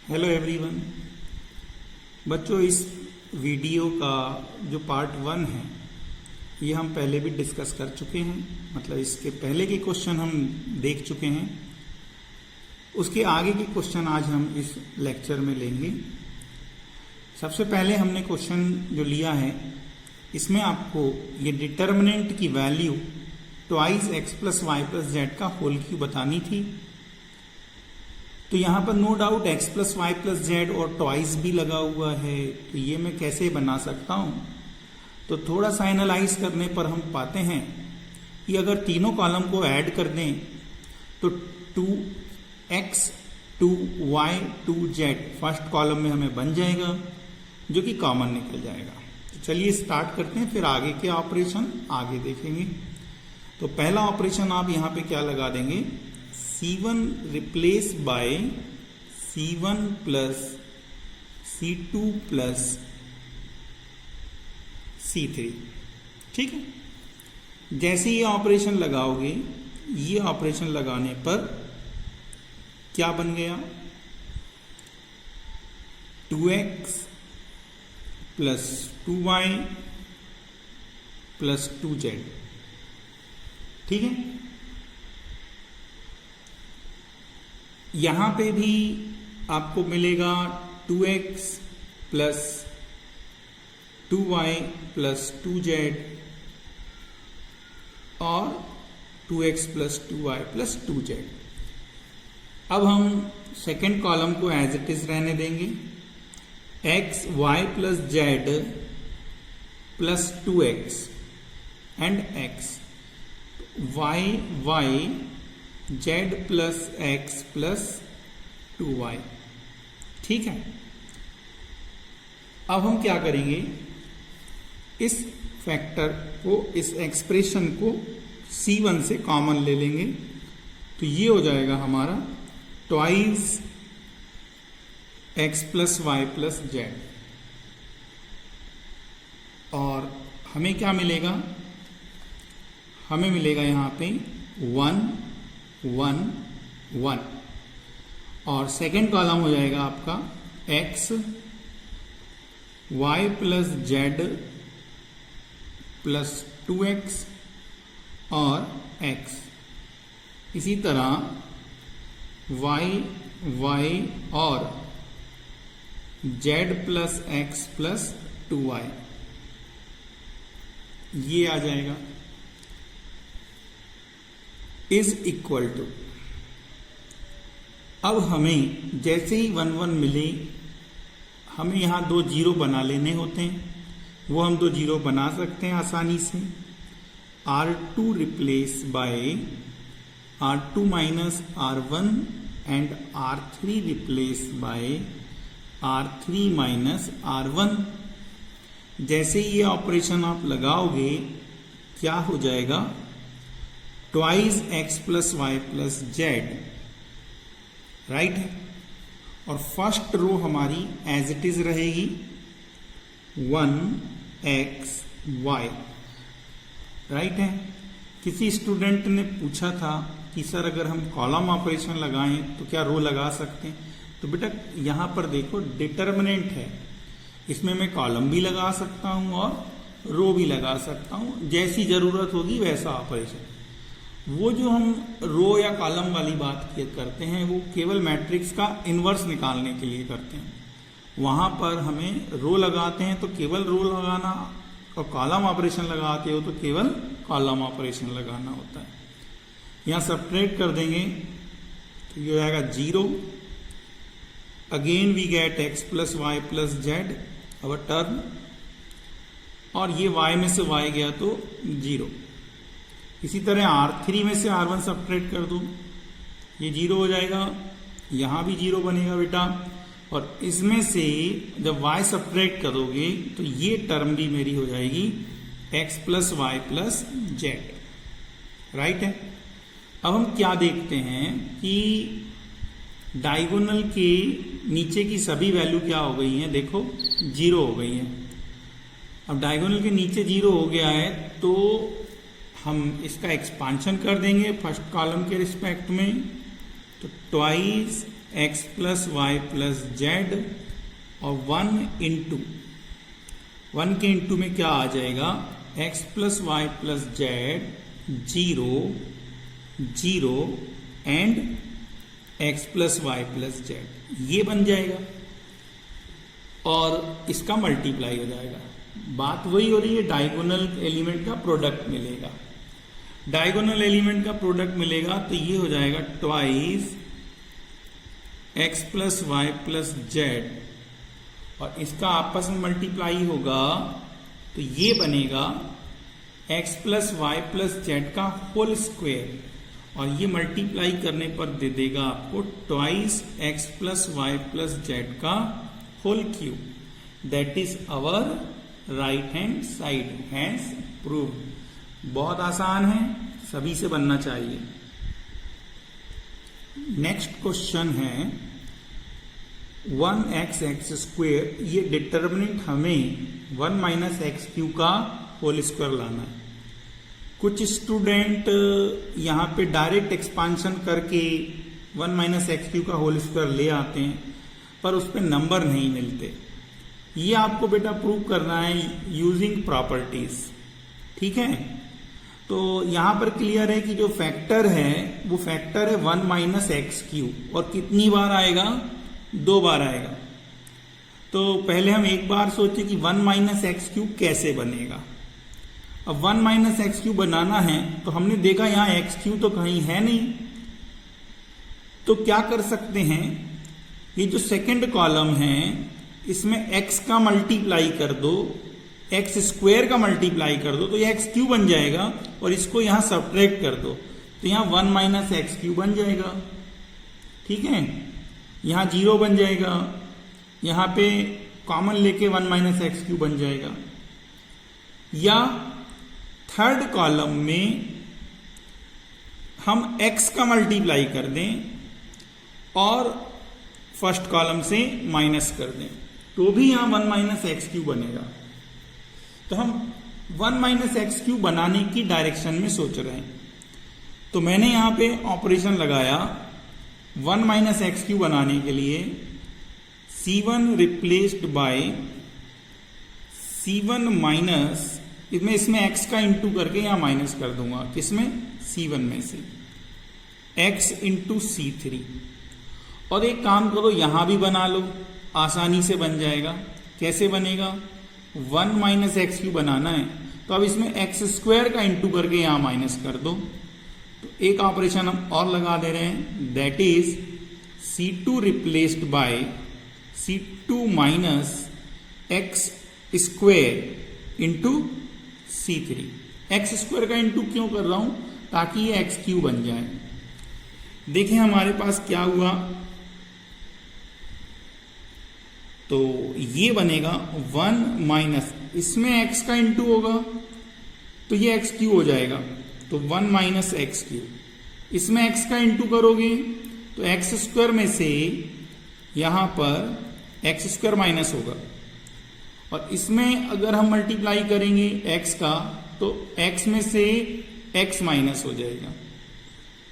Hello everyone. बच्चों, इस video का जो पार्ट 1 है ये हम पहले भी डिस्कस कर चुके हैं। मतलब इसके पहले के क्वेश्चन हम देख चुके हैं। उसके आगे के क्वेश्चन आज हम इस लेक्चर में लेंगे। सबसे पहले हमने क्वेश्चन जो लिया है इसमें आपको ये डिटर्मिनेंट की value twice x plus Y plus Z का होल क्यूब बतानी थी। तो यहां पर no doubt X plus Y plus Z और ट्वाइस भी लगा हुआ है, तो ये मैं कैसे बना सकता हूं। तो थोड़ा सा एनालाइज करने पर हम पाते हैं कि अगर तीनों कॉलम को ऐड कर दें तो 2x 2y 2z first column में हमें बन जाएगा, जो कि कॉमन निकल जाएगा। तो चलिए स्टार्ट करते हैं, फिर आगे के ऑपरेशन आगे देखेंगे। तो पहला ऑपरेशन आप यहां पे क्या लगा देंगे, C1 replace by C1 plus C2 plus C3। ठीक है। जैसे ये ऑपरेशन लगाओगे, ये ऑपरेशन लगाने पर क्या बन गया, 2x plus 2y plus 2z। ठीक है। यहां पे भी आपको मिलेगा 2x plus 2y plus 2z और 2x plus 2y plus 2z। अब हम सेकेंड कॉलम को एज इट इज रहने देंगे, x y plus z plus 2x and x y y z plus x plus 2y। ठीक है। अब हम क्या करेंगे, इस फैक्टर को, इस एक्सप्रेशन को C1 से कॉमन ले लेंगे, तो ये हो जाएगा हमारा twice x plus Y plus Z. और हमें क्या मिलेगा, हमें मिलेगा यहां पे 1 1 1 और सेकेंड कॉलम हो जाएगा आपका x y plus Z plus 2x और x। इसी तरह y y और z plus x plus 2y ये आ जाएगा, इज इक्वल टू। अब हमें जैसे ही 1 1 मिले, हमें यहां 2 जीरो बना लेने होते हैं। वो हम 2 जीरो बना सकते हैं आसानी से। R2 replace by R2 minus R1 and R3 replace by R3 minus R1। जैसे ही ये ऑपरेशन आप लगाओगे, क्या हो जाएगा, twice x plus Y plus Z. Right है। और फर्स्ट रो हमारी एज इट इज रहेगी 1xy। राइट है। किसी स्टूडेंट ने पूछा था कि सर अगर हम कॉलम ऑपरेशन लगाएं तो क्या रो लगा सकते हैं। तो बेटा यहां पर देखो डिटर्मिनेंट है, इसमें मैं कॉलम भी लगा सकता हूं और रो भी लगा सकता हूं, जैसी जरूरत होगी वैसा ऑपरेशन। वो जो हम रो या कॉलम वाली बात करते हैं वो केवल मैट्रिक्स का इनवर्स निकालने के लिए करते हैं। वहां पर हमें रो लगाते हैं तो केवल रो लगाना, और कॉलम ऑपरेशन लगाते हो तो केवल कॉलम ऑपरेशन लगाना होता है। यहां सब्ट्रैक्ट कर देंगे तो ये हो जाएगा 0। Again we get x plus Y plus Z our term, और ये y में से y गया तो 0। इसी तरह R3 में से R1 सब्ट्रैक्ट कर दो, ये 0 हो जाएगा, यहां भी 0 बनेगा बेटा। और इसमें से जब y सब्ट्रैक्ट करोगे तो ये टर्म भी मेरी हो जाएगी x plus Y plus Z. Right है। अब हम क्या देखते हैं कि डायगोनल के नीचे की सभी वैल्यू क्या हो गई हैं, देखो 0 हो गई है। अब डायगोनल के नीचे 0 हो गया है तो हम इसका एक्सपांशन कर देंगे फर्स्ट कॉलम के रिस्पेक्ट में, तो twice x plus Y plus Z और 1 इंटू 1 के इंटू में क्या आ जाएगा, X plus Y plus Z 0 0 and X plus Y plus Z, ये बन जाएगा और इसका मल्टीप्लाई हो जाएगा। बात वही हो रही है, डायगोनल एलिमेंट का प्रोडक्ट मिलेगा। डायगोनल एलिमेंट का प्रोडक्ट मिलेगा तो ये हो जाएगा twice x plus Y plus Z और इसका आपस में मल्टीप्लाई होगा तो ये बनेगा x plus Y plus Z का होल स्क्वायर और ये मल्टीप्लाई करने पर दे देगा आपको twice x plus Y plus Z का whole cube. That is our right hand side, hence proved. बहुत आसान है, सभी से बनना चाहिए। नेक्स्ट क्वेश्चन है 1x एक्स स्क्वेयर, ये डिटर्मिनेंट हमें 1 माइनस एक्स क्यू का होल स्क्वायर लाना है। कुछ स्टूडेंट यहाँ पे डायरेक्ट एक्सपांशन करके 1 माइनस एक्स क्यू का होल स्क्वायर ले आते हैं पर उस पर नंबर नहीं मिलते। ये आपको बेटा प्रूव करना है यूजिंग प्रॉपर्टीज, ठीक है। तो यहां पर क्लियर है कि जो फैक्टर है वो फैक्टर है 1 माइनस एक्स क्यू और कितनी बार आएगा, 2 बार आएगा। तो पहले हम एक बार सोचे कि 1 माइनस एक्स क्यू कैसे बनेगा। अब 1 माइनस एक्स क्यू बनाना है तो हमने देखा यहां एक्स क्यू तो कहीं है नहीं, तो क्या कर सकते हैं, ये जो सेकंड कॉलम है इसमें x का मल्टीप्लाई कर दो, एक्स स्क्वायर का मल्टीप्लाई कर दो तो ये एक्स क्यू बन जाएगा और इसको यहां सब्ट्रैक्ट कर दो तो यहां 1 माइनस एक्स क्यू बन जाएगा, ठीक है। यहां 0 बन जाएगा, यहां पे कॉमन लेके 1 माइनस एक्स क्यू बन जाएगा। या थर्ड कॉलम में हम x का मल्टीप्लाई कर दें और फर्स्ट कॉलम से माइनस कर दें तो भी यहां 1 माइनस एक्स क्यू बनेगा। तो हम 1 माइनस एक्स क्यू बनाने की डायरेक्शन में सोच रहे हैं। तो मैंने यहां पे ऑपरेशन लगाया 1 माइनस एक्स क्यू बनाने के लिए C1 replaced by C1 minus, इसमें x का इंटू करके यहां माइनस कर दूंगा, किसमें, C1 में से, x इंटू C3। और एक काम करो यहां भी बना लो, आसानी से बन जाएगा। कैसे बनेगा, 1 माइनस एक्स क्यू बनाना है तो अब इसमें एक्स स्क्वायर का इंटू करके यहां माइनस कर दो। तो एक ऑपरेशन हम और लगा दे रहे हैं, that is C2 replaced by C2 minus x square into C3। X square का इंटू क्यों कर रहा हूं, ताकि ये एक्स क्यू बन जाए। देखें हमारे पास क्या हुआ, तो ये बनेगा 1 माइनस, इसमें x का इंटू होगा तो ये एक्स क्यू हो जाएगा, तो 1 माइनस एक्स क्यू। इसमें x का इंटू करोगे तो एक्स स्क्वायर में से यहां पर एक्स स्क्वायर माइनस होगा और इसमें अगर हम मल्टीप्लाई करेंगे x का तो x में से x माइनस हो जाएगा,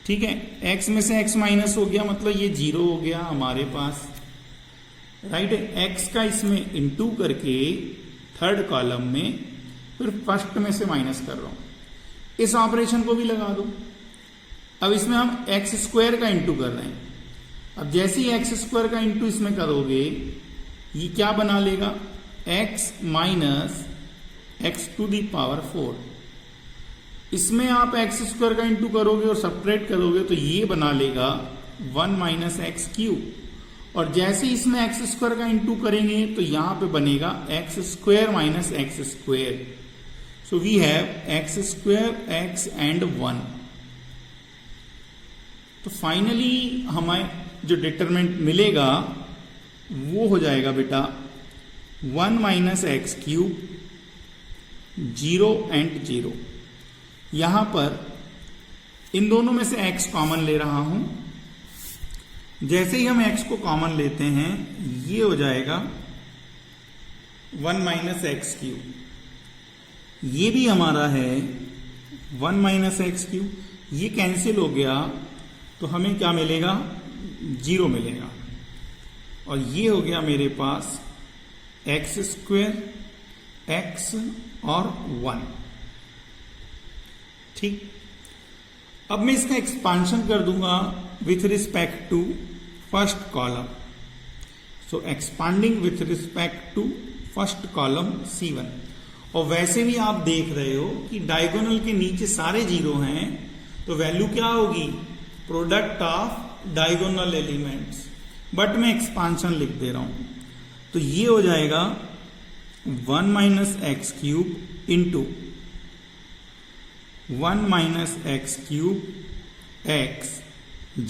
ठीक है। x में से x माइनस हो गया मतलब ये 0 हो गया हमारे पास, राइट है। x का इसमें इंटू करके थर्ड कॉलम में फिर फर्स्ट में से माइनस कर रहा हूं। इस ऑपरेशन को भी लगा दो। अब इसमें हम एक्स स्क्वायर का इंटू कर रहे हैं। अब जैसे ही एक्स स्क्वायर का इंटू इसमें करोगे ये क्या बना लेगा, x minus X to the power 4। इसमें आप एक्स स्क्वायर का इंटू करोगे और सब्ट्रैक्ट करोगे तो ये बना लेगा 1 माइनस एक्स क्यू। और जैसे इसमें एक्स स्क्वायर का इंटू करेंगे तो यहां पे बनेगा X square minus x square. So we have X square X and 1। तो फाइनली हमें जो डिटरमिनेंट मिलेगा वो हो जाएगा बेटा 1 माइनस एक्स क्यूब 0 एंड 0। यहां पर इन दोनों में से x कॉमन ले रहा हूं। जैसे ही हम x को कॉमन लेते हैं ये हो जाएगा 1 माइनस एक्स क्यूब। ये भी हमारा है 1 माइनस एक्स क्यूब। ये कैंसिल हो गया तो हमें क्या मिलेगा, 0 मिलेगा। और ये हो गया मेरे पास एक्स स्क्वायर, एक्स और 1। ठीक, अब मैं इसका एक्सपांशन कर दूंगा with respect to first column. So expanding with respect to first column C1। और वैसे भी आप देख रहे हो कि डायगोनल के नीचे सारे 0 हैं, तो वैल्यू क्या होगी? Product of diagonal elements. But मैं एक्सपांशन लिख दे रहा हूं, तो ये हो जाएगा 1 minus X cube into 1 minus X cube X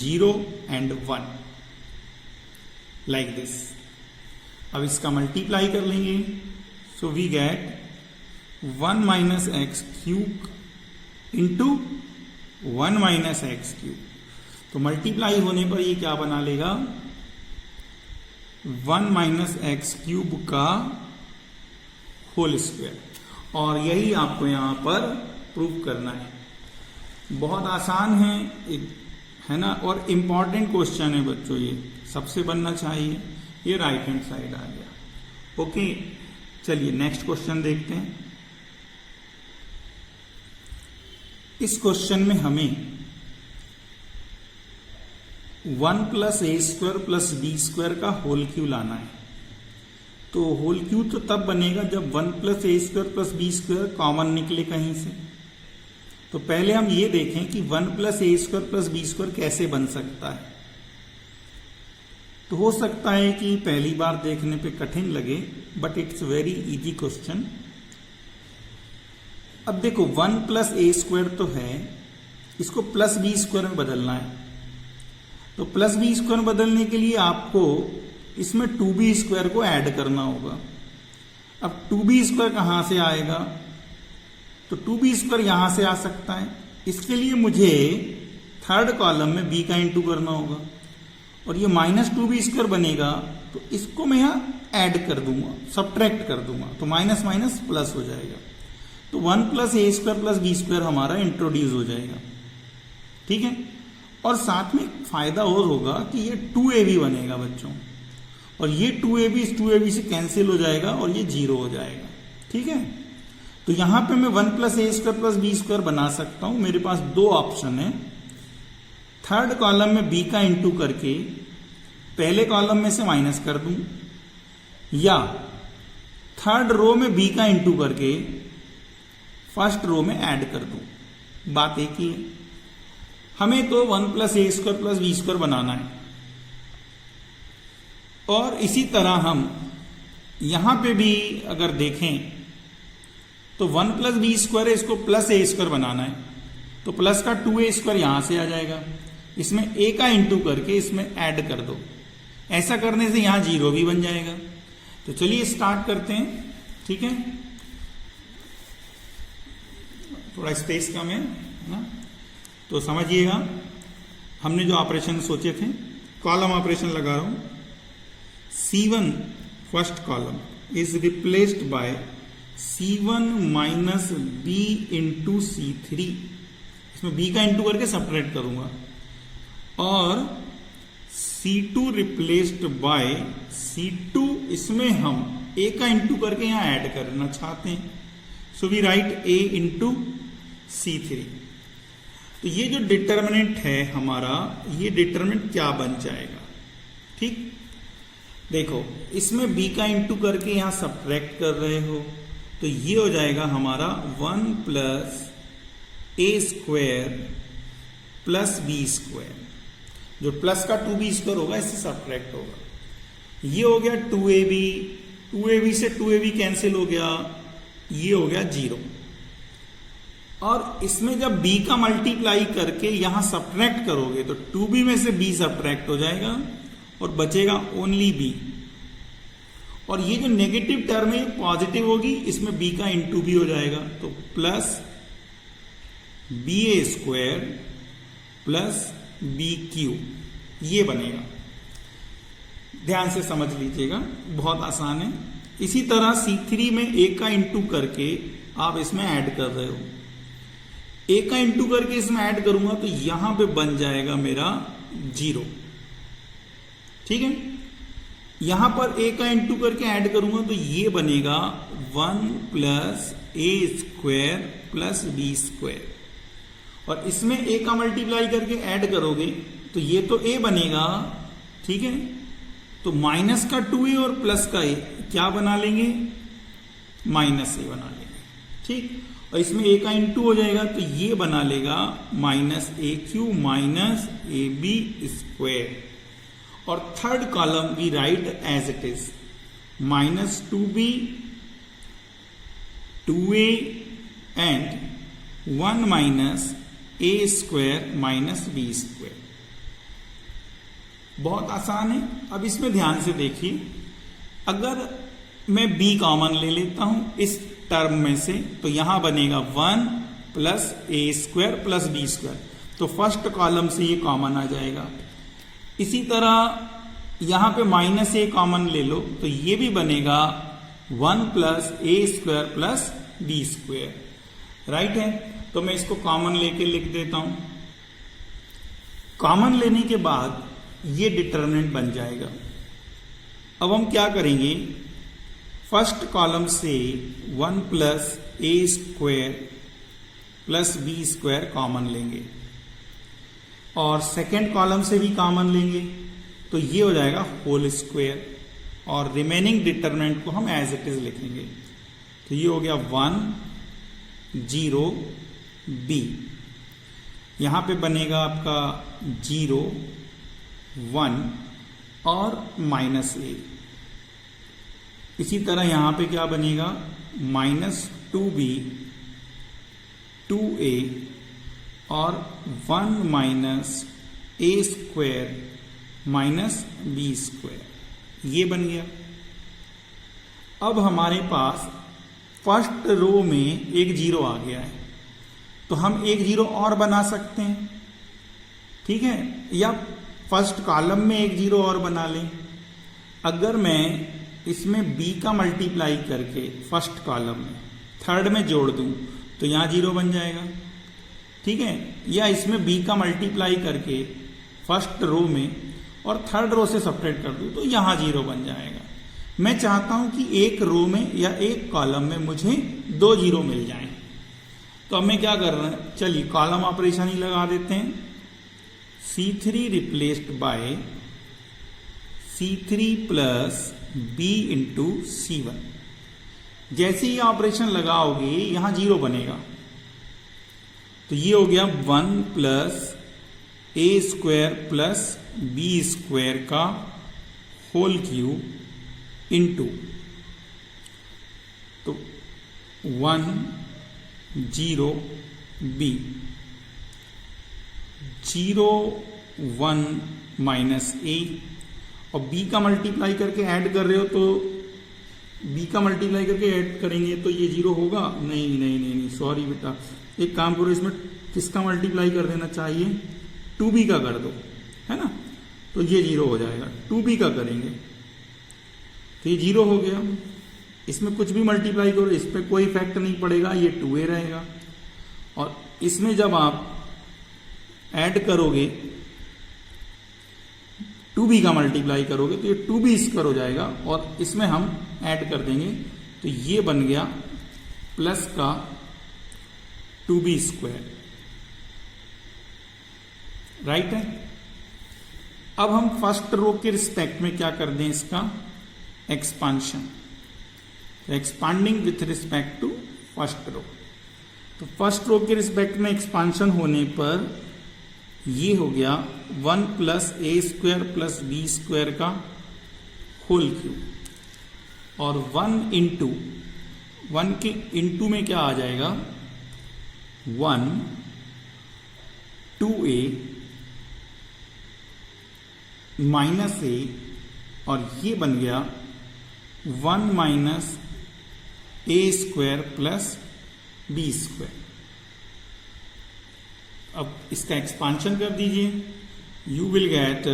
0 and 1 like this. अब इसका मल्टीप्लाई कर लेंगे, so we get 1 minus X cube into 1 minus X cube. तो मल्टीप्लाई होने पर ये क्या बना लेगा? 1 माइनस एक्स क्यूब का होल स्क्वायर। और यही आपको यहां पर प्रूव करना है। बहुत आसान है ना, और इंपॉर्टेंट क्वेश्चन है बच्चों, ये सबसे बनना चाहिए। ये राइट हैंड साइड आ गया। ओके, चलिए नेक्स्ट क्वेश्चन देखते हैं। इस क्वेश्चन में हमें 1 प्लस ए स्क्वायर प्लस बी स्क्वायर का होल क्यू लाना है। तो होल क्यू तो तब बनेगा जब 1 प्लस ए square plus B square common निकले कहीं से। तो पहले हम ये देखें कि 1 प्लस ए स्क्वायर प्लस बी स्क्वायर कैसे बन सकता है। तो हो सकता है कि पहली बार देखने पे कठिन लगे, but it's very easy question. अब देखो 1 प्लस ए स्क्वायर तो है, इसको प्लस बी स्क्वायर में बदलना है। तो प्लस बी स्क्वायर में बदलने के लिए आपको इसमें 2b स्क्वायर को ऐड करना होगा। अब 2b स्क्वायर कहां से आएगा? तो 2b स्क्वायर यहां से आ सकता है। इसके लिए मुझे थर्ड कॉलम में b का इंटू करना होगा, और ये माइनस 2b स्क्वायर बनेगा, तो इसको मैं यहां ऐड कर दूंगा, सब्ट्रैक्ट कर दूंगा, तो माइनस माइनस प्लस हो जाएगा। तो 1 प्लस ए स्क्वायर प्लस बी स्क्वायर हमारा इंट्रोड्यूस हो जाएगा। ठीक है, और साथ में फायदा और होगा कि ये 2ab बनेगा बच्चों, और ये 2ab इस 2ab से कैंसिल हो जाएगा और ये 0 हो जाएगा। ठीक है, तो यहां पे मैं 1 प्लस ए स्क्वायर प्लस बी स्क्वायर बना सकता हूं। मेरे पास दो ऑप्शन है, थर्ड कॉलम में b का इंटू करके पहले कॉलम में से माइनस कर दूं, या थर्ड रो में b का इंटू करके फर्स्ट रो में ऐड कर दूं। बात एक ही है, हमें तो 1 प्लस ए स्क्वायर प्लस बी स्क्वायर बनाना है। और इसी तरह हम यहां पे भी अगर देखें तो 1 प्लस बी स्क्वायर है, इसको प्लस ए स्क्वायर बनाना है, तो प्लस का 2a स्क्वायर यहां से आ जाएगा। इसमें a का इंटू करके इसमें ऐड कर दो, ऐसा करने से यहां 0 भी बन जाएगा। तो चलिए स्टार्ट करते हैं। ठीक है, थोड़ा स्पेस कम है ना, तो समझिएगा। हमने जो ऑपरेशन सोचे थे, कॉलम ऑपरेशन लगा रहा हूं। C1 first column is replaced by C1 minus b into C3। इसमें b का इंटू करके सब्ट्रैक्ट करूंगा, और C2 रिप्लेस्ड बाय C2, इसमें हम a का इंटू करके यहां ऐड करना चाहते हैं। So we write a into C3। तो ये जो डिटर्मिनेंट है हमारा, ये डिटर्मिनेंट क्या बन जाएगा? ठीक, देखो इसमें b का इंटू करके यहां सब्ट्रैक्ट कर रहे हो, तो ये हो जाएगा हमारा 1 प्लस ए स्क्वायर प्लस बी स्क्वायर। जो प्लस का 2b स्क्वायर होगा इससे सब्ट्रैक्ट होगा। ये हो गया 2ab, 2ab से 2ab कैंसिल हो गया, ये हो गया 0। और इसमें जब b का मल्टीप्लाई करके यहां सब्ट्रैक्ट करोगे तो 2b में से b सब्ट्रैक्ट हो जाएगा और बचेगा ओनली b। और ये जो नेगेटिव टर्म है पॉजिटिव होगी, इसमें b का इंटू भी हो जाएगा, तो plus ba square plus B Q, ये बनेगा। ध्यान से समझ लीजिएगा, बहुत आसान है। इसी तरह C3 में a का इंटू करके आप इसमें ऐड कर रहे हो, a का इंटू करके इसमें ऐड करूंगा तो यहां पे बन जाएगा मेरा 0। ठीक है। यहां पर a का इंटू करके ऐड करूंगा तो ये बनेगा 1 प्लस ए स्क्वायर प्लस बी स्क्वायर, और इसमें a का मल्टीप्लाई करके ऐड करोगे तो ये तो a बनेगा, ठीक है। तो माइनस का 2a और प्लस का a क्या बना लेंगे, माइनस a बना लेंगे, ठीक। और इसमें a का इंटू हो जाएगा तो ये बना लेगा minus a q minus a b square. और third column we write as it is minus 2b 2a and 1 minus A square minus b square. बहुत आसान है। अब इसमें ध्यान से देखिए, अगर मैं b कॉमन ले लेता हूं इस टर्म में से तो यहां बनेगा 1 प्लस ए स्क्वायर प्लस बी स्क्वायर, तो फर्स्ट कॉलम से ये कॉमन आ जाएगा। इसी तरह यहां पे माइनस ए कॉमन ले लो तो ये भी बनेगा 1 प्लस ए square plus B square, right है। तो मैं इसको कॉमन लेके लिख देता हूं। कॉमन लेने के बाद ये डिटरमिनेंट बन जाएगा। अब हम क्या करेंगे, फर्स्ट कॉलम से 1 प्लस ए square plus B square common लेंगे और सेकेंड कॉलम से भी कॉमन लेंगे तो ये हो जाएगा होल स्क्वायर, और रिमेनिंग डिटरमिनेंट को हम एज इट इज लिखेंगे। तो ये हो गया 1 0 b, यहां पे बनेगा आपका 0 1 और माइनस ए। इसी तरह यहां पे क्या बनेगा माइनस 2b 2a और 1 माइनस ए स्क्वायर माइनस बी स्क्वायर, ये बन गया। अब हमारे पास फर्स्ट रो में एक जीरो आ गया है तो हम एक जीरो और बना सकते हैं, ठीक है, या फर्स्ट कॉलम में एक जीरो और बना लें। अगर मैं इसमें b का मल्टीप्लाई करके फर्स्ट कॉलम में थर्ड में जोड़ दूं तो यहां जीरो बन जाएगा, ठीक है, या इसमें b का मल्टीप्लाई करके फर्स्ट रो में और थर्ड रो से सपरेट कर दूं तो यहां जीरो बन जाएगा। मैं चाहता हूं कि एक रो में या एक कॉलम में मुझे 2 जीरो मिल जाएं, तो अब मैं क्या कर रहा हूं, चलिए कॉलम ऑपरेशन ही लगा देते हैं। C3 replaced by C3 plus b into C1। जैसे ही ऑपरेशन लगाओगे यहां जीरो बनेगा तो ये हो गया 1 प्लस ए स्क्वायर प्लस बी स्क्वायर का होल क्यूब इंटू, तो 1 0 b 0 1 माइनस ए, और b का मल्टीप्लाई करके ऐड कर रहे हो तो b का मल्टीप्लाई करके ऐड करेंगे तो ये जीरो होगा, नहीं नहीं नहीं नहीं सॉरी बेटा, एक काम करो, इसमें किसका मल्टीप्लाई कर देना चाहिए, 2b का कर दो, है ना, तो ये जीरो हो जाएगा। 2b का करेंगे तो ये जीरो हो गया। इसमें कुछ भी मल्टीप्लाई करो इस पर कोई इफेक्ट नहीं पड़ेगा, ये 2a रहेगा। और इसमें जब आप ऐड करोगे 2b का मल्टीप्लाई करोगे तो ये 2b स्क्वायर हो जाएगा, और इसमें हम ऐड कर देंगे तो ये बन गया प्लस का 2b स्क्वायर, राइट है। अब हम फर्स्ट रो के रिस्पेक्ट में क्या कर दें, इसका expansion, expanding with respect to first row. तो फर्स्ट रो के रिस्पेक्ट में एक्सपांशन होने पर ये हो गया 1 प्लस ए स्क्वायर प्लस बी स्क्वायर का होल क्यूब, और 1 इंटू 1 के इंटू में क्या आ जाएगा 1 2a माइनस ए, और ये बन गया 1 माइनस ए स्क्वायर प्लस बी स्क्वायर। अब इसका एक्सपांशन कर दीजिए, you will get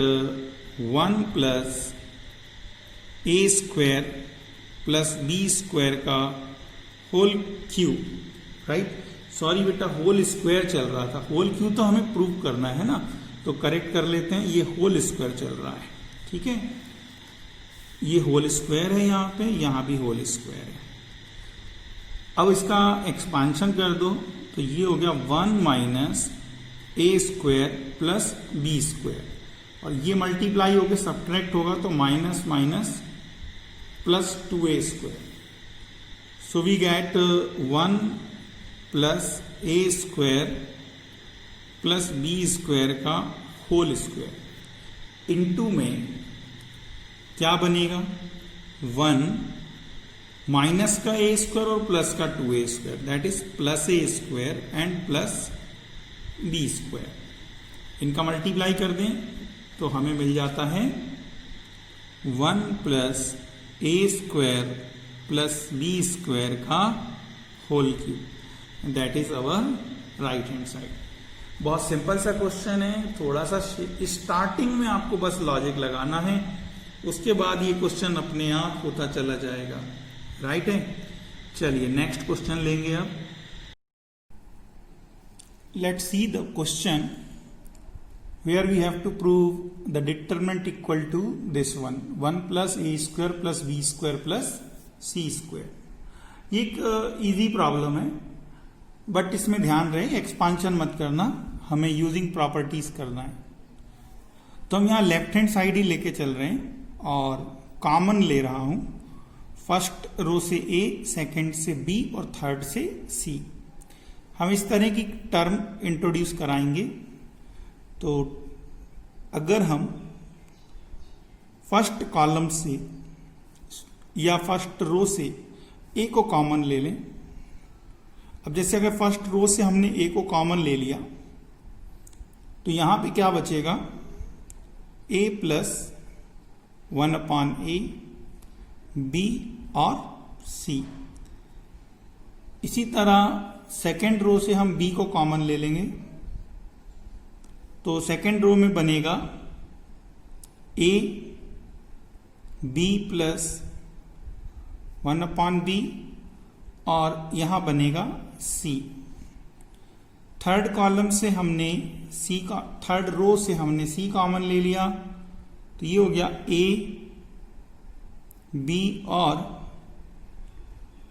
1 plus A square plus B square का होल क्यूब, राइट, सॉरी बेटा होल स्क्वायर चल रहा था, होल क्यूब तो हमें प्रूव करना है ना, तो करेक्ट कर लेते हैं, ये होल स्क्वायर चल रहा है। ठीक है, ये होल स्क्वायर है, यहाँ पे यहाँ भी होल स्क्वायर है। अब इसका एक्सपांशन कर दो तो ये हो गया 1 माइनस ए स्क्वायर प्लस बी स्क्वायर, और ये मल्टीप्लाई होकर सब्ट्रैक्ट होगा तो minus minus plus 2a square. So we get 1 plus A square plus B square का होल स्क्वायर इनटू में क्या बनेगा 1 माइनस का ए स्क्वायर और प्लस का 2a square, that is plus A square and plus B square. इनका multiply कर दें तो हमें मिल जाता है 1 प्लस ए स्क्वायर प्लस बी स्क्वायर का whole cube, that is our right hand side. बहुत सिंपल सा क्वेश्चन है, थोड़ा सा स्टार्टिंग में आपको बस लॉजिक लगाना है, उसके बाद ये क्वेश्चन अपने आप होता चला जाएगा। राइट है, चलिए नेक्स्ट क्वेश्चन लेंगे अब। Let's see the question where we have to prove the determinant equal to this one 1 plus a square plus b square plus c square। ये एक इजी प्रॉब्लम है, बट इसमें ध्यान रहे एक्सपांशन मत करना, हमें यूजिंग प्रॉपर्टीज करना है। तो हम यहाँ लेफ्ट हैंड साइड ही लेके चल रहे हैं और कॉमन ले रहा हूं, फर्स्ट रो से a, सेकंड से b और थर्ड से c। हम इस तरह की टर्म इंट्रोड्यूस कराएंगे। तो अगर हम फर्स्ट कॉलम से या फर्स्ट रो से ए को कॉमन ले लें, अब जैसे अगर फर्स्ट रो से हमने ए को कॉमन ले लिया तो यहां पे क्या बचेगा ए प्लस 1 अपॉन ए, बी और सी। इसी तरह सेकेंड रो से हम बी को कॉमन ले लेंगे तो सेकेंड रो में बनेगा A B plus 1 upon B और यहां बनेगा सी। थर्ड कॉलम से हमने सी का, थर्ड रो से हमने सी कॉमन ले लिया तो ये हो गया ए बी और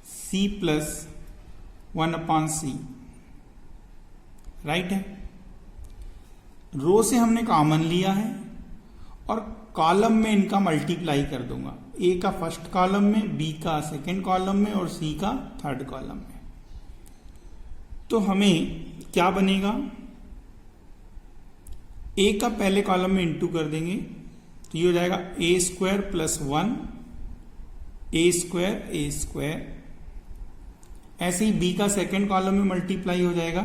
सी प्लस 1 अपॉन सी। राइट है, रो से हमने कॉमन लिया है और कॉलम में इनका मल्टीप्लाई कर दूंगा, ए का फर्स्ट कॉलम में, बी का सेकंड कॉलम में और सी का थर्ड कॉलम में। तो हमें क्या बनेगा, ए का पहले कॉलम में इंटू कर देंगे तो ये हो जाएगा a square plus 1 a square. ऐसे ही बी का सेकंड कॉलम में मल्टीप्लाई हो जाएगा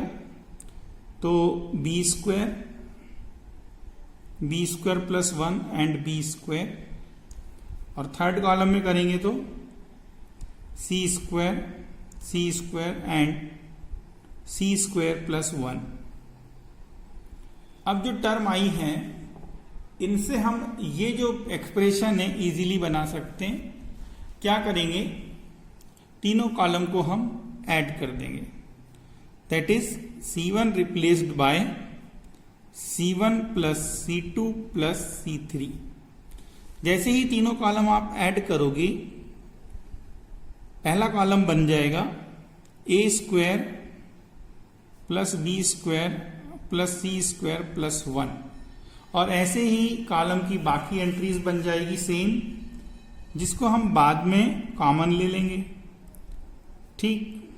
तो b square plus 1 and b square, और थर्ड कॉलम में करेंगे तो c square and c square plus 1। अब जो टर्म आई है इनसे हम ये जो एक्सप्रेशन है इजीली बना सकते हैं। क्या करेंगे, तीनों कॉलम को हम ऐड कर देंगे, that is C1 replaced by C1 plus C2 plus C3। जैसे ही तीनों कॉलम आप ऐड करोगे पहला कॉलम बन जाएगा a square plus B square plus c square plus 1, और ऐसे ही कॉलम की बाकी एंट्रीज बन जाएगी सेम, जिसको हम बाद में कॉमन ले लेंगे। ठीक,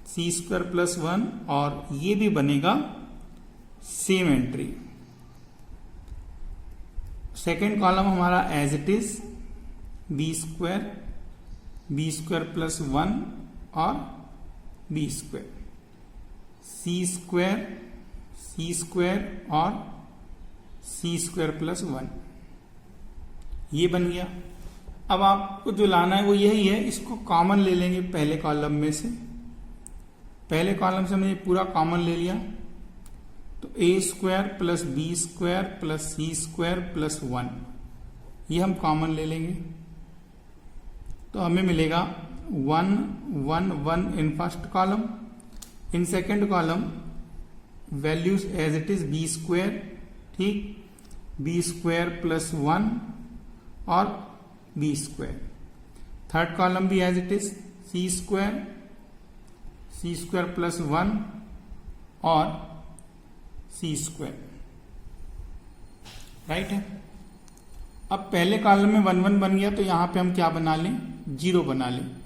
सी स्क्वायर प्लस 1 और ये भी बनेगा सेम एंट्री। सेकेंड कॉलम हमारा as it is B square plus 1 और बी स्क्वायर, सी स्क्वायर और सी स्क्वायर प्लस 1, ये बन गया। अब आपको जो लाना है वो यही है, इसको कॉमन ले लेंगे पहले कॉलम में से। पहले कॉलम से हमने पूरा कॉमन ले लिया तो a square plus B square plus c square plus 1, ये हम कॉमन ले लेंगे तो हमें मिलेगा 1 1 1 in first column. In second column values as it is B square, ठीक, बी स्क्वायर प्लस 1 और बी स्क्वायर। थर्ड कॉलम भी as it is C square plus 1 और सी स्क्वायर, राइट है। अब पहले कॉलम में 1 1 बन गया, तो यहां पे हम क्या बना लें, 0 बना लें।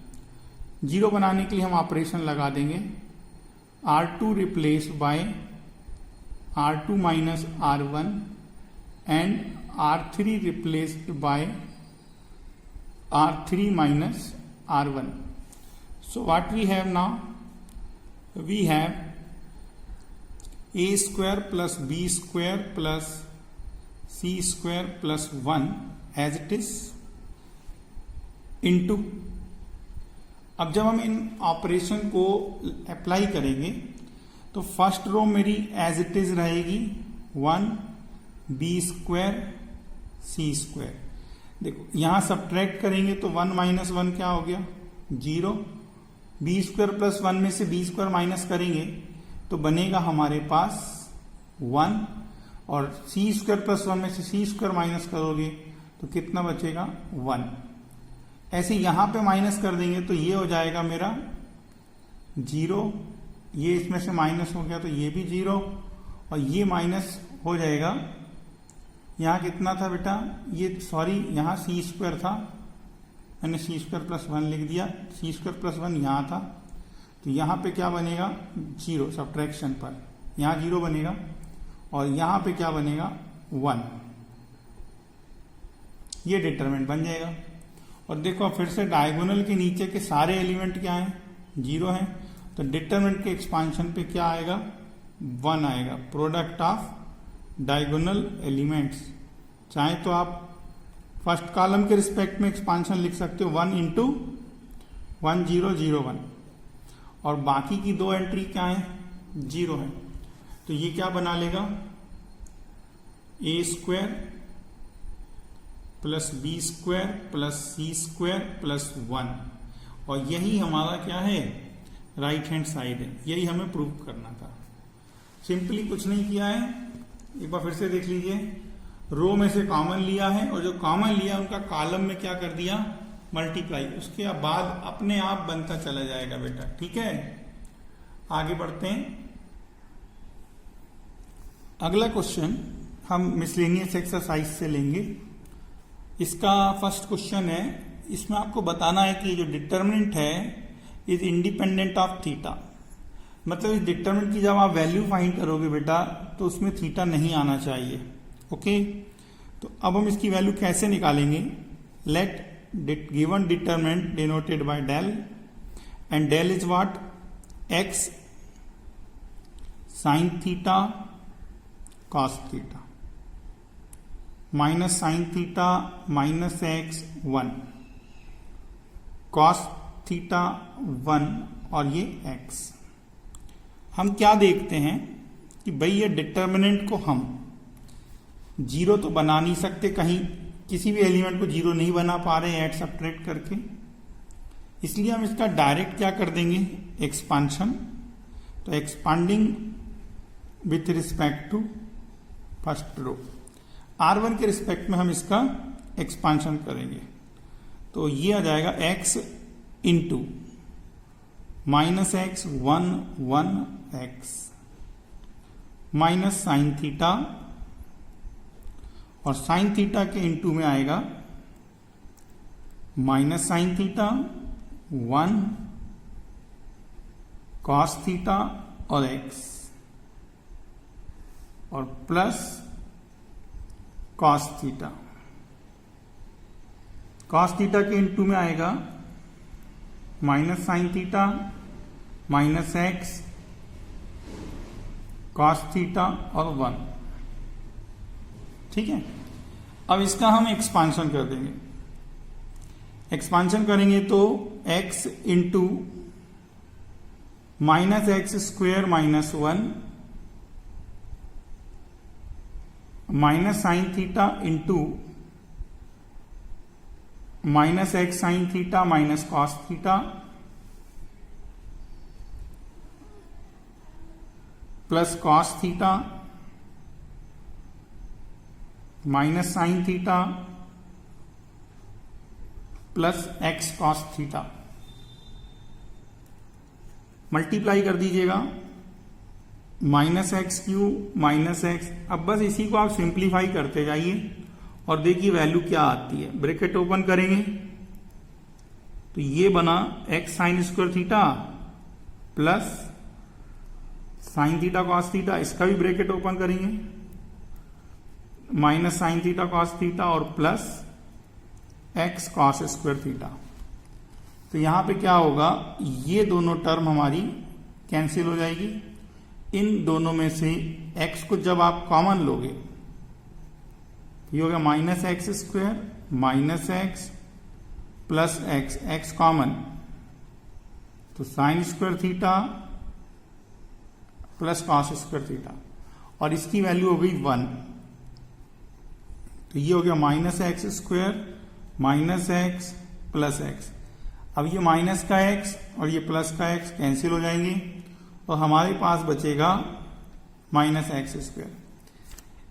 0 बनाने के लिए हम ऑपरेशन लगा देंगे, R2 replace by R2 minus R1 and R3 replaced by R3 minus R1. So what we have now? We have a square plus b square plus c square plus 1 as it is into, अब जब हम इन operation को apply करेंगे तो first रो मेरी as it is रहेगी 1 B square सी square. देखो यहां सब्ट्रैक्ट करेंगे तो 1 माइनस 1 क्या हो गया, 0। बी स्क्वायर प्लस 1 में से बी स्क्वायर माइनस करेंगे तो बनेगा हमारे पास 1, और सी स्क्वायर प्लस 1 में से सी स्क्वायर माइनस करोगे तो कितना बचेगा, 1। ऐसे यहां पे माइनस कर देंगे तो ये हो जाएगा मेरा 0, ये इसमें से माइनस हो गया तो ये भी 0, और ये माइनस हो जाएगा। यहां कितना था बेटा, ये सॉरी यहां सी स्क्वायर था, मैंने सी स्क्वायर प्लस 1 लिख दिया, सी स्क्वायर प्लस 1 यहां था, तो यहां पे क्या बनेगा 0, सब्ट्रैक्शन पर यहां 0 बनेगा, और यहां पे क्या बनेगा 1। ये डिटरमिनेंट बन जाएगा। और देखो फिर से डायगोनल के नीचे के सारे एलिमेंट क्या हैं, 0 हैं, तो डिटरमिनेंट के एक्सपांशन पे क्या आएगा, 1 आएगा। प्रोडक्ट ऑफ डायगोनल एलिमेंट्स, चाहे तो आप फर्स्ट कॉलम के रिस्पेक्ट में एक्सपांशन लिख सकते हो 1 इंटू 1 0 0 1, और बाकी की दो एंट्री क्या है, 0 है, तो ये क्या बना लेगा, a square plus B square plus c square plus 1, और यही हमारा क्या है, राइट हैंड साइड है। यही हमें प्रूव करना था। सिंपली कुछ नहीं किया है, एक बार फिर से देख लीजिए। रो में से कॉमन लिया है, और जो कॉमन लिया उनका कॉलम में क्या कर दिया, मल्टीप्लाई, उसके बाद अपने आप बनता चला जाएगा बेटा, ठीक है। आगे बढ़ते हैं। अगला क्वेश्चन हम मिसलेनियस एक्सरसाइज से लेंगे। इसका फर्स्ट क्वेश्चन है, इसमें आपको बताना है कि जो डिटर्मिनेंट है इज इंडिपेंडेंट ऑफ थीटा। मतलब इस डिटर्मिनेंट की जब आप वैल्यू फाइंड करोगे बेटा तो उसमें थीटा नहीं आना चाहिए, ओके। तो अब हम इसकी वैल्यू कैसे निकालेंगे, let given determinant denoted by del, and del is what, X sine theta cos theta minus sine theta minus X 1, cos theta 1, और ये एक्स। हम क्या देखते हैं कि भाई ये डिटर्मिनेंट को हम 0 तो बना नहीं सकते, कहीं किसी भी एलिमेंट को 0 नहीं बना पा रहे ऐड सब्ट्रैक्ट करके, इसलिए हम इसका डायरेक्ट क्या कर देंगे, एक्सपांशन। तो expanding with respect to first row, R1 के रिस्पेक्ट में हम इसका एक्सपांशन करेंगे, तो ये आ जाएगा x into minus X 1 1 x minus sine theta, और साइन थीटा के इंटू में आएगा minus sine theta 1 cos theta और एक्स, और plus cos theta. Cos theta के इंटू में आएगा minus sine theta minus x cos theta और 1, ठीक है। अब इसका हम एक्सपांशन कर देंगे। एक्सपांशन करेंगे तो x into minus x square minus 1 minus sine theta into minus x sine theta minus cos theta plus cos theta minus sine theta plus x cos theta, multiply कर दीजिएगा minus x Q minus x. अब बस इसी को आप simplify करते जाइए और देखिए वैल्यू क्या आती है। ब्रैकेट ओपन करेंगे तो ये बना x sine square theta plus sine theta cos theta, इसका भी ब्रैकेट ओपन करेंगे minus sine theta cos theta और plus x cos square theta. तो यहां पे क्या होगा, ये दोनों टर्म हमारी कैंसिल हो जाएगी। इन दोनों में से x को जब आप कॉमन लोगे ये हो गया minus x square minus x plus x, x common तो sine square theta plus cos square theta और इसकी वैल्यू हो गई 1। तो ये हो गया minus x square minus x plus x. अब ये माइनस का एक्स और ये प्लस का एक्स कैंसिल हो जाएंगे और हमारे पास बचेगा माइनस एक्स स्क्वायर।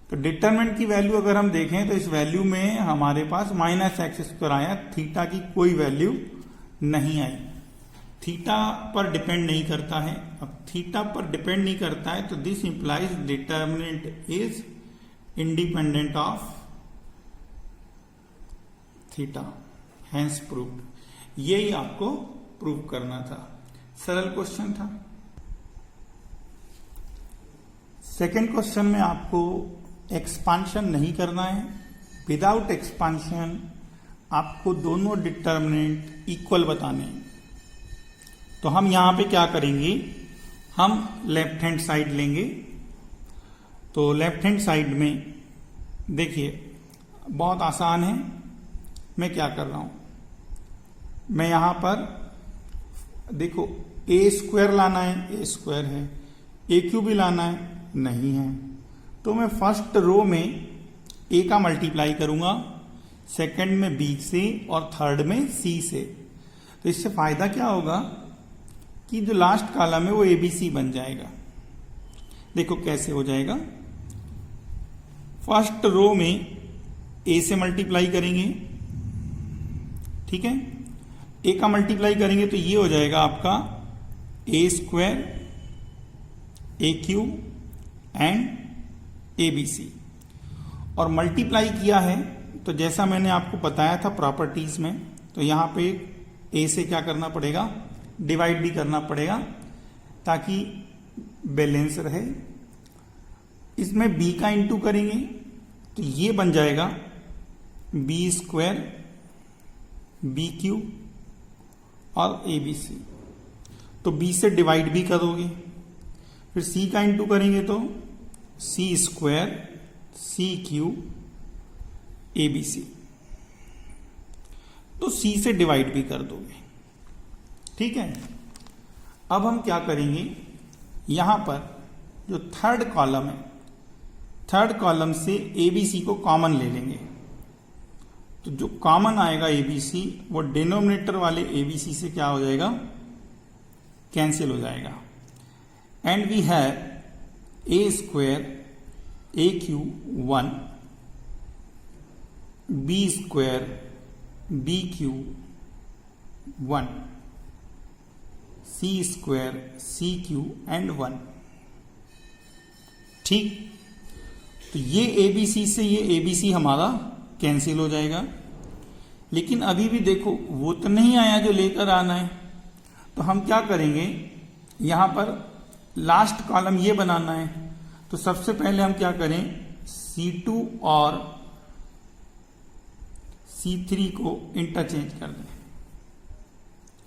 तो डिटरमिनेंट की वैल्यू अगर हम देखें तो इस वैल्यू में हमारे पास माइनस एक्स स्क्वायर आया, थीटा की कोई वैल्यू नहीं आई। थीटा पर डिपेंड नहीं करता है। अब थीटा पर डिपेंड नहीं करता है तो this implies determinant is independent of theta, hence proved. यही आपको प्रूव करना था, सरल क्वेश्चन था। सेकेंड क्वेश्चन में आपको एक्सपांशन नहीं करना है। विदाउट एक्सपांशन आपको दोनों डिटरमिनेंट इक्वल बताने हैं। तो हम यहां पे क्या करेंगे, हम लेफ्ट हैंड साइड लेंगे। तो लेफ्ट हैंड साइड में देखिए बहुत आसान है। मैं क्या कर रहा हूं, मैं यहां पर देखो ए स्क्वायर लाना है, ए स्क्वायर है, ए क्यूब भी लाना है, नहीं है। तो मैं फर्स्ट रो में ए का मल्टीप्लाई करूंगा, सेकंड में बी से और थर्ड में सी से। तो इससे फायदा क्या होगा कि जो लास्ट कॉलम है वो एबीसी बन जाएगा। देखो कैसे हो जाएगा, फर्स्ट रो में ए से मल्टीप्लाई करेंगे, ठीक है, ए का मल्टीप्लाई करेंगे तो ये हो जाएगा आपका a square A cube and a b c. और मल्टीप्लाई किया है तो जैसा मैंने आपको बताया था प्रॉपर्टीज में, तो यहां पे ए से क्या करना पड़ेगा, डिवाइड भी करना पड़ेगा ताकि बैलेंस रहे। इसमें बी का इंटू करेंगे तो ये बन जाएगा बी स्क्वायर बी क्यूब और ए बी सी। तो बी से डिवाइड भी करोगे, फिर सी का इंटू करेंगे तो c square C cube a b c. तो सी से डिवाइड भी कर दोगे, ठीक है। अब हम क्या करेंगे, यहां पर जो थर्ड कॉलम है, थर्ड कॉलम से ए बी सी को कॉमन ले लेंगे। तो जो कॉमन आएगा एबीसी वो डिनोमिनेटर वाले एबीसी से क्या हो जाएगा, कैंसिल हो जाएगा। And we have A square A cube 1 B square B cube 1 C square C cube and 1, ठीक। तो ये एबीसी से ये एबीसी हमारा कैंसिल हो जाएगा। लेकिन अभी भी देखो वो तो नहीं आया जो लेकर आना है। तो हम क्या करेंगे, यहां पर लास्ट कॉलम ये बनाना है। तो सबसे पहले हम क्या करें, C2 और C3 को इंटरचेंज कर दें।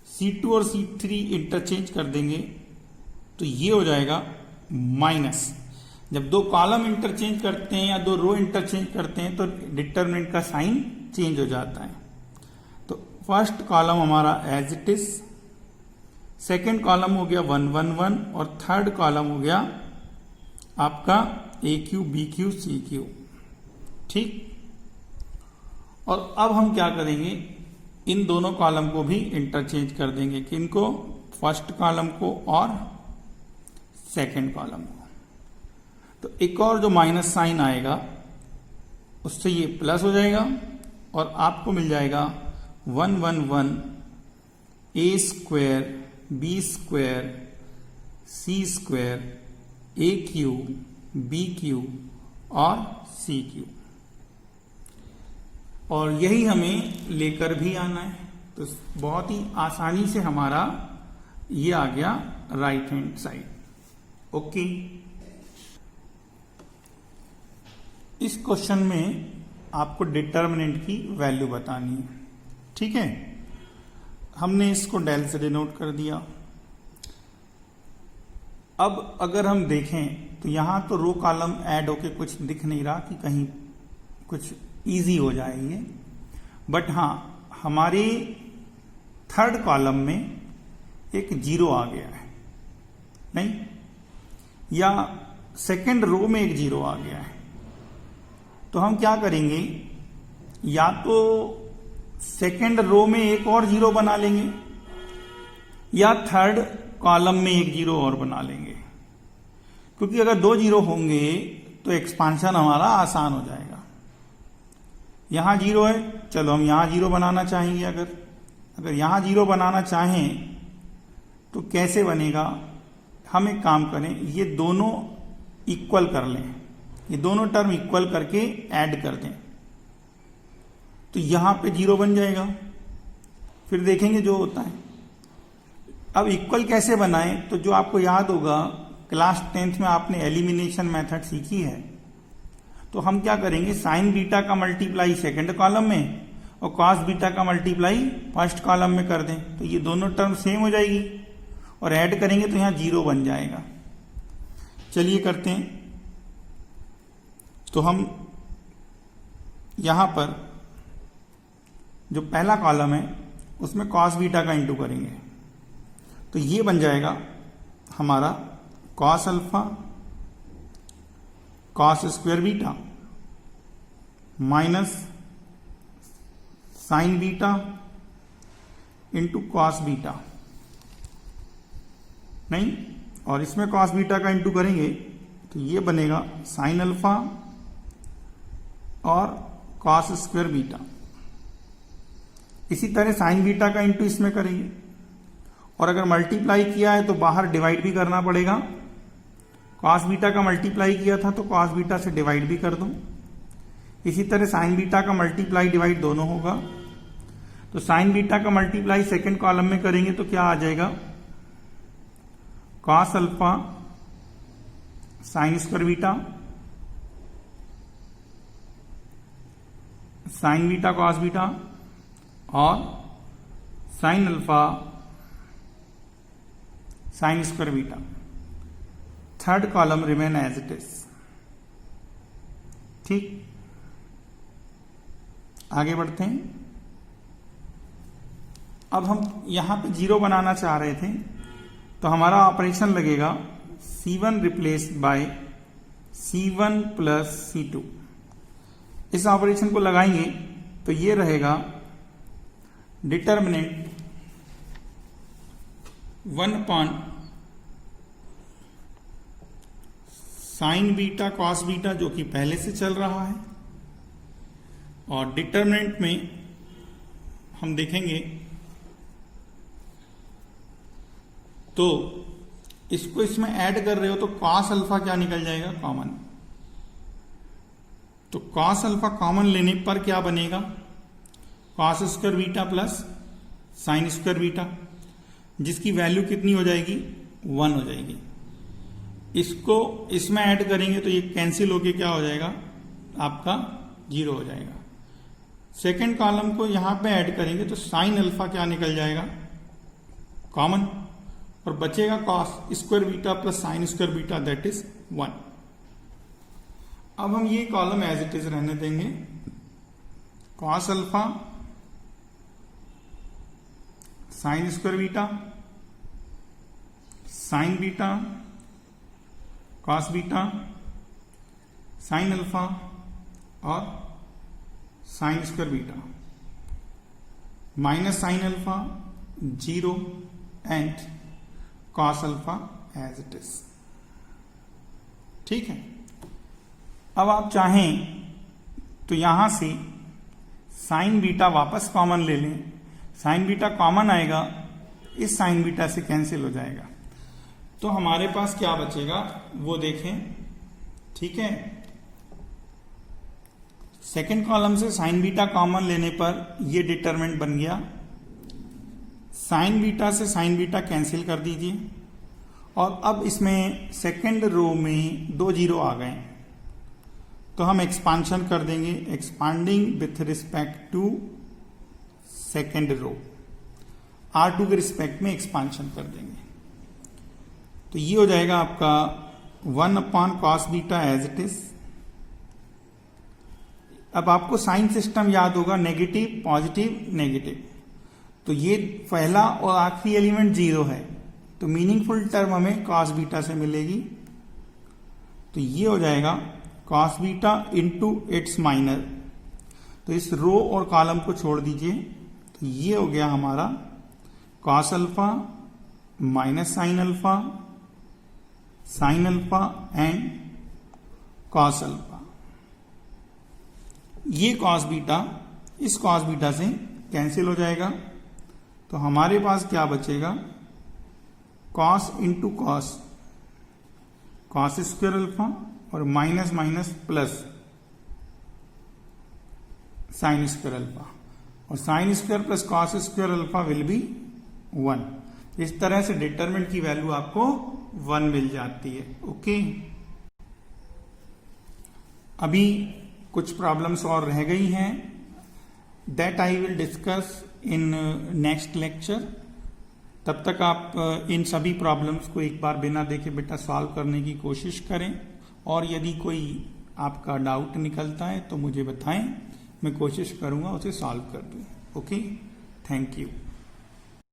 C2 और C3 इंटरचेंज कर देंगे तो ये हो जाएगा माइनस। जब दो कॉलम इंटरचेंज करते हैं या दो रो इंटरचेंज करते हैं तो डिटरमिनेंट का साइन चेंज हो जाता है। तो फर्स्ट कॉलम हमारा as it is, second column हो गया 1 1 1 और थर्ड कॉलम हो गया आपका a cube b cube c cube, ठीक। और अब हम क्या करेंगे, इन दोनों कॉलम को भी इंटरचेंज कर देंगे, किनको, फर्स्ट कॉलम को और सेकेंड कॉलम को। तो एक और जो माइनस साइन आएगा उससे ये प्लस हो जाएगा और आपको मिल जाएगा 111 a square b square c square a cube b cube और c क्यूब, और यही हमें लेकर भी आना है। तो बहुत ही आसानी से हमारा ये आ गया राइट हैंड साइड। ओके, इस क्वेश्चन में आपको डिटर्मिनेंट की वैल्यू बतानी है। ठीक है, हमने इसको डेल से डिनोट कर दिया। अब अगर हम देखें तो यहां तो रो कॉलम ऐड होके कुछ दिख नहीं रहा कि कहीं कुछ इजी हो जाएंगे, बट हाँ हमारे थर्ड कॉलम में एक जीरो आ गया है, नहीं, या सेकंड रो में एक जीरो आ गया है। तो हम क्या करेंगे, या तो सेकंड रो में एक और जीरो बना लेंगे या थर्ड कॉलम में एक जीरो और बना लेंगे, क्योंकि अगर दो जीरो होंगे तो एक्सपांशन हमारा आसान हो जाएगा। यहां जीरो है, चलो हम यहां जीरो बनाना चाहेंगे। अगर यहां जीरो बनाना चाहें तो कैसे बनेगा, हम एक काम करें, ये दोनों इक्वल कर लें, ये दोनों टर्म इक्वल करके ऐड कर दें, तो यहां पे जीरो बन जाएगा, फिर देखेंगे जो होता है। अब इक्वल कैसे बनाएं, तो जो आपको याद होगा क्लास 10th में आपने एलिमिनेशन मेथड सीखी है, तो हम क्या करेंगे, साइन बीटा का मल्टीप्लाई सेकंड कॉलम में और कॉस बीटा का मल्टीप्लाई फर्स्ट कॉलम में कर दें, तो ये दोनों टर्म सेम हो जाएगी और ऐड करेंगे तो यहां जीरो बन जाएगा। चलिए करते हैं। तो हम यहां पर जो पहला कॉलम है उसमें कॉस बीटा का इंटू करेंगे, तो ये बन जाएगा हमारा cos alpha cos square beta minus sign beta into cos beta, नहीं, और इसमें कॉस बीटा का इंटू करेंगे तो ये बनेगा साइन अल्फा और कॉस स्क्वायर बीटा। इसी तरह साइन बीटा का इंटू इसमें करेंगे, और अगर मल्टीप्लाई किया है तो बाहर डिवाइड भी करना पड़ेगा। कॉस बीटा का मल्टीप्लाई किया था तो कॉस बीटा से डिवाइड भी कर दो। इसी तरह साइन बीटा का मल्टीप्लाई डिवाइड दोनों होगा, तो साइन बीटा का मल्टीप्लाई सेकंड कॉलम में करेंगे तो क्या आ जाएगा, cos alpha sine square beta sine beta cos beta और sine alpha sine square beta. Third column remain as it is. ठीक, आगे बढ़ते हैं। अब हम यहां पे जीरो बनाना चाह रहे थे, तो हमारा ऑपरेशन लगेगा C1 replaced by C1 plus C2। इस ऑपरेशन को लगाएंगे तो ये रहेगा determinant 1 sign beta cos beta जो कि पहले से चल रहा है, और डिटर्मिनेंट में हम देखेंगे तो इसको इसमें ऐड कर रहे हो तो कॉस अल्फा क्या निकल जाएगा, कॉमन। तो कॉस अल्फा कॉमन लेने पर क्या बनेगा, cos square beta plus sine square beta, जिसकी वैल्यू कितनी हो जाएगी, 1 हो जाएगी। इसको इसमें ऐड करेंगे तो ये कैंसिल होके क्या हो जाएगा, आपका 0 हो जाएगा। सेकंड कॉलम को यहां पे ऐड करेंगे तो साइन अल्फा क्या निकल जाएगा, कॉमन, और बचेगा cos square beta plus sine square beta, that is 1। अब हम ये कॉलम एज इट इज रहने देंगे, cos alpha sine square beta sine beta cos beta sine alpha और sine square beta minus sine alpha 0 and cos alpha as it is. ठीक है, अब आप चाहें तो यहां से साइन बीटा वापस कॉमन ले लें साइन बीटा कॉमन आएगा, इस साइन बीटा से कैंसिल हो जाएगा। तो हमारे पास क्या बचेगा वो देखें, ठीक है। सेकेंड कॉलम से साइन बीटा कॉमन लेने पर ये डिटरमिनेंट बन गया। साइन बीटा से साइन बीटा कैंसिल कर दीजिए, और अब इसमें सेकेंड रो में 2 जीरो आ गए, तो हम एक्सपांशन कर देंगे, expanding with respect to second row, R2 के रिस्पेक्ट में एक्सपांशन कर देंगे। तो ये हो जाएगा आपका 1/cos beta as it is. अब आपको साइन सिस्टम याद होगा, नेगेटिव पॉजिटिव नेगेटिव, तो ये पहला और आखिरी एलिमेंट 0 है, तो मीनिंगफुल टर्म हमें cos बीटा से मिलेगी। तो ये हो जाएगा cos beta into its minor, तो इस रो और कॉलम को छोड़ दीजिए, तो ये हो गया हमारा cos alpha minus sine alpha and cos alpha. ये cos बीटा इस cos बीटा से कैंसिल हो जाएगा, तो हमारे पास क्या बचेगा, cos into cos square alpha और minus minus plus sine square alpha, और sine square plus cos square alpha will be 1। इस तरह से डिटरमिनेंट की वैल्यू आपको 1 मिल जाती है। ओके, अभी कुछ प्रॉब्लम्स और रह गई हैं, that I will discuss in next lecture. तब तक आप इन सभी प्रॉब्लम्स को एक बार बिना देखे बेटा सॉल्व करने की कोशिश करें, और यदि कोई आपका डाउट निकलता है तो मुझे बताएं, मैं कोशिश करूंगा उसे सॉल्व कर दूं। Okay, thank you.